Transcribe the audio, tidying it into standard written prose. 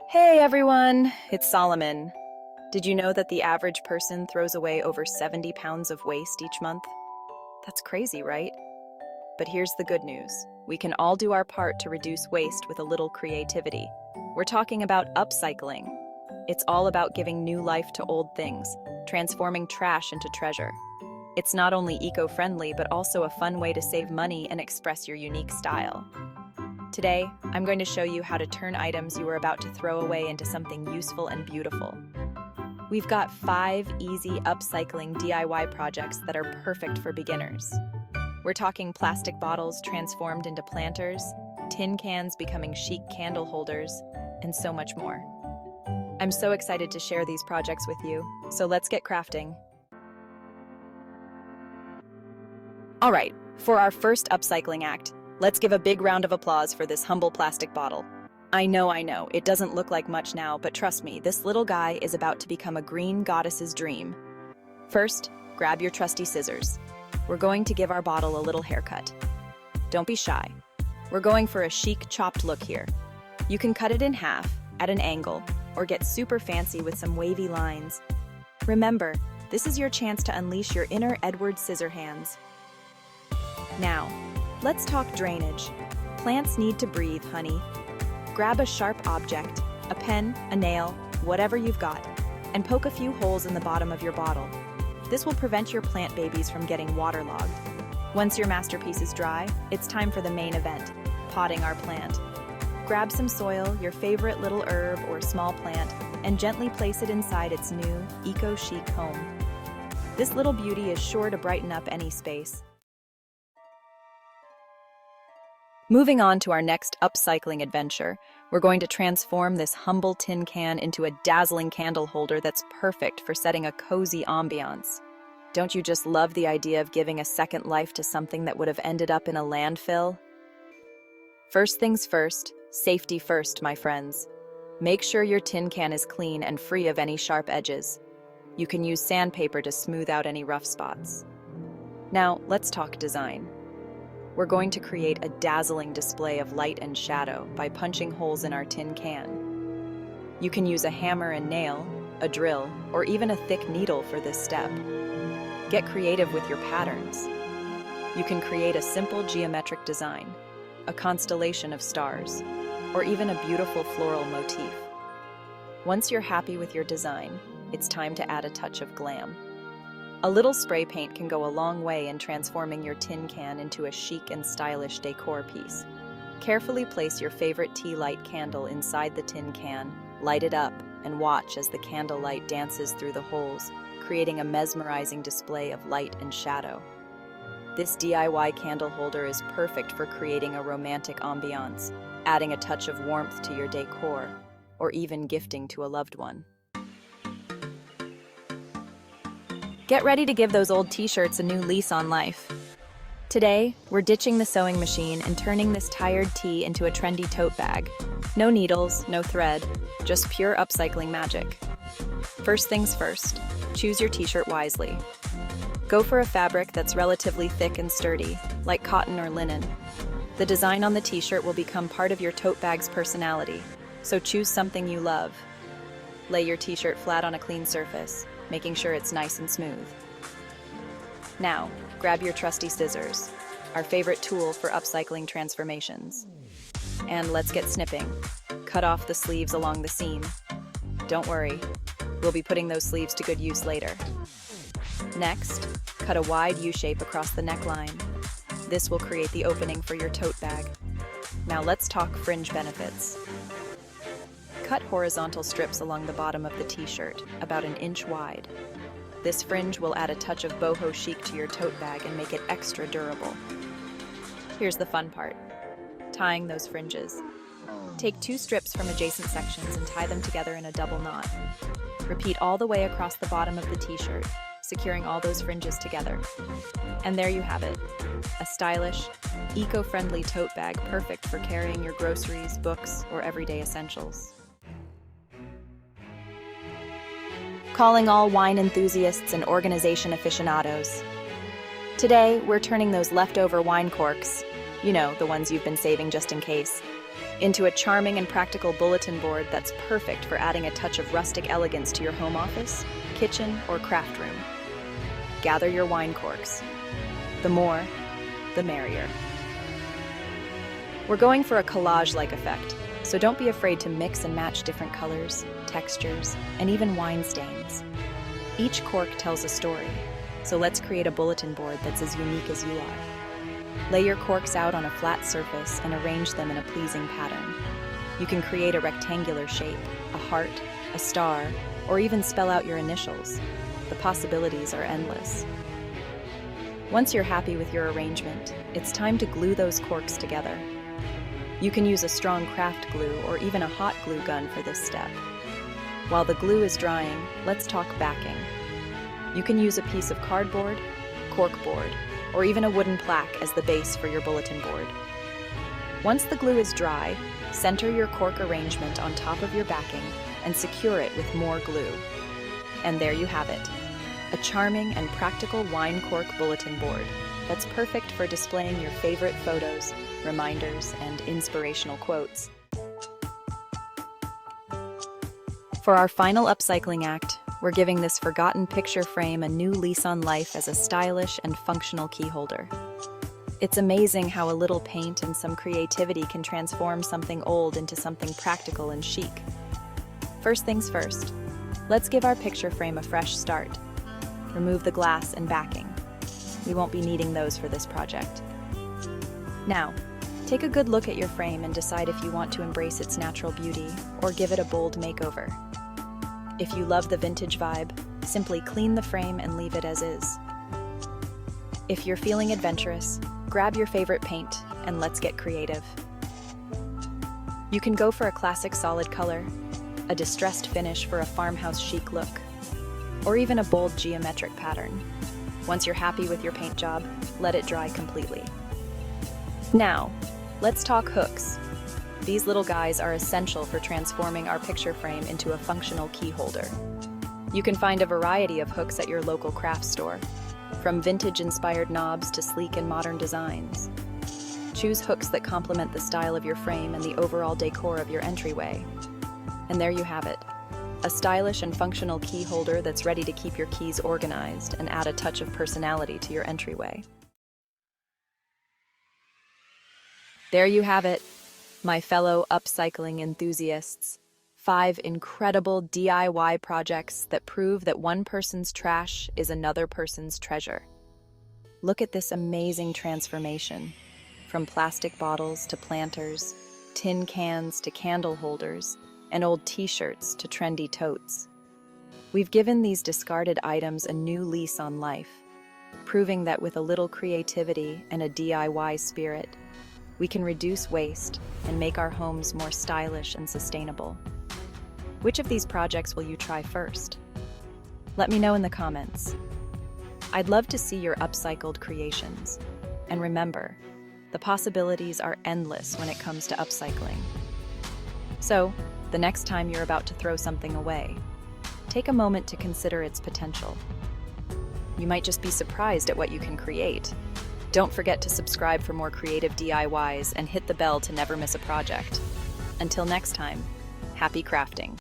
Hey everyone, it's Solomon. Did you know that the average person throws away over 70 pounds of waste each month? That's crazy, right? But here's the good news. We can all do our part to reduce waste with a little creativity. We're talking about upcycling. It's all about giving new life to old things, transforming trash into treasure. It's not only eco-friendly, but also a fun way to save money and express your unique style. Today, I'm going to show you how to turn items you were about to throw away into something useful and beautiful. We've got 5 easy upcycling DIY projects that are perfect for beginners. We're talking plastic bottles transformed into planters, tin cans becoming chic candle holders, and so much more. I'm so excited to share these projects with you, so let's get crafting. All right, for our first upcycling act, let's give a big round of applause for this humble plastic bottle. I know, it doesn't look like much now, but trust me, this little guy is about to become a green goddess's dream. First, grab your trusty scissors. We're going to give our bottle a little haircut. Don't be shy. We're going for a chic chopped look here. You can cut it in half, at an angle, or get super fancy with some wavy lines. Remember, this is your chance to unleash your inner Edward Scissorhands. Now, let's talk drainage. Plants need to breathe, honey. Grab a sharp object, a pen, a nail, whatever you've got, and poke a few holes in the bottom of your bottle. This will prevent your plant babies from getting waterlogged. Once your masterpiece is dry, it's time for the main event, potting our plant. Grab some soil, your favorite little herb or small plant, and gently place it inside its new, eco-chic home. This little beauty is sure to brighten up any space. Moving on to our next upcycling adventure, we're going to transform this humble tin can into a dazzling candle holder that's perfect for setting a cozy ambiance. Don't you just love the idea of giving a second life to something that would have ended up in a landfill? First things first, safety first, my friends. Make sure your tin can is clean and free of any sharp edges. You can use sandpaper to smooth out any rough spots. Now, let's talk design. We're going to create a dazzling display of light and shadow by punching holes in our tin can. You can use a hammer and nail, a drill, or even a thick needle for this step. Get creative with your patterns. You can create a simple geometric design, a constellation of stars, or even a beautiful floral motif. Once you're happy with your design, it's time to add a touch of glam. A little spray paint can go a long way in transforming your tin can into a chic and stylish decor piece. Carefully place your favorite tea light candle inside the tin can, light it up, and watch as the candlelight dances through the holes, creating a mesmerizing display of light and shadow. This DIY candle holder is perfect for creating a romantic ambiance, adding a touch of warmth to your decor, or even gifting to a loved one. Get ready to give those old t-shirts a new lease on life. Today, we're ditching the sewing machine and turning this tired tee into a trendy tote bag. No needles, no thread, just pure upcycling magic. First things first, choose your t-shirt wisely. Go for a fabric that's relatively thick and sturdy, like cotton or linen. The design on the t-shirt will become part of your tote bag's personality, so choose something you love. Lay your t-shirt flat on a clean surface, making sure it's nice and smooth. Now, grab your trusty scissors, our favorite tool for upcycling transformations. And let's get snipping. Cut off the sleeves along the seam. Don't worry, we'll be putting those sleeves to good use later. Next, cut a wide U-shape across the neckline. This will create the opening for your tote bag. Now let's talk fringe benefits. Cut horizontal strips along the bottom of the t-shirt, about 1 inch wide. This fringe will add a touch of boho chic to your tote bag and make it extra durable. Here's the fun part, tying those fringes. Take 2 strips from adjacent sections and tie them together in a double knot. Repeat all the way across the bottom of the t-shirt, securing all those fringes together. And there you have it, a stylish, eco-friendly tote bag perfect for carrying your groceries, books, or everyday essentials. Calling all wine enthusiasts and organization aficionados. Today, we're turning those leftover wine corks You know, the ones you've been saving just in case, into a charming and practical bulletin board that's perfect for adding a touch of rustic elegance to your home office, kitchen, or craft room. Gather your wine corks. The more, the merrier. We're going for a collage-like effect, so don't be afraid to mix and match different colors, textures, and even wine stains. Each cork tells a story, so let's create a bulletin board that's as unique as you are. Lay your corks out on a flat surface and arrange them in a pleasing pattern. You can create a rectangular shape, a heart, a star, or even spell out your initials. The possibilities are endless. Once you're happy with your arrangement, it's time to glue those corks together. You can use a strong craft glue or even a hot glue gun for this step. While the glue is drying, let's talk backing. You can use a piece of cardboard, corkboard, or even a wooden plaque as the base for your bulletin board. Once the glue is dry, center your cork arrangement on top of your backing and secure it with more glue. And there you have it, a charming and practical wine cork bulletin board that's perfect for displaying your favorite photos, reminders, and inspirational quotes. For our final upcycling act, we're giving this forgotten picture frame a new lease on life as a stylish and functional key holder. It's amazing how a little paint and some creativity can transform something old into something practical and chic. First things first, let's give our picture frame a fresh start. Remove the glass and backing. We won't be needing those for this project. Now, take a good look at your frame and decide if you want to embrace its natural beauty or give it a bold makeover. If you love the vintage vibe, simply clean the frame and leave it as is. If you're feeling adventurous, grab your favorite paint and let's get creative. You can go for a classic solid color, a distressed finish for a farmhouse chic look, or even a bold geometric pattern. Once you're happy with your paint job, let it dry completely. Now, let's talk hooks. These little guys are essential for transforming our picture frame into a functional key holder. You can find a variety of hooks at your local craft store, from vintage-inspired knobs to sleek and modern designs. Choose hooks that complement the style of your frame and the overall decor of your entryway. And there you have it, a stylish and functional key holder that's ready to keep your keys organized and add a touch of personality to your entryway. There you have it, my fellow upcycling enthusiasts. 5 incredible DIY projects that prove that one person's trash is another person's treasure. Look at this amazing transformation. From plastic bottles to planters, tin cans to candle holders, and old t-shirts to trendy totes. We've given these discarded items a new lease on life, proving that with a little creativity and a DIY spirit, we can reduce waste and make our homes more stylish and sustainable. Which of these projects will you try first? Let me know in the comments. I'd love to see your upcycled creations. And remember, the possibilities are endless when it comes to upcycling. So, the next time you're about to throw something away, take a moment to consider its potential. You might just be surprised at what you can create. Don't forget to subscribe for more creative DIYs and hit the bell to never miss a project. Until next time, happy crafting.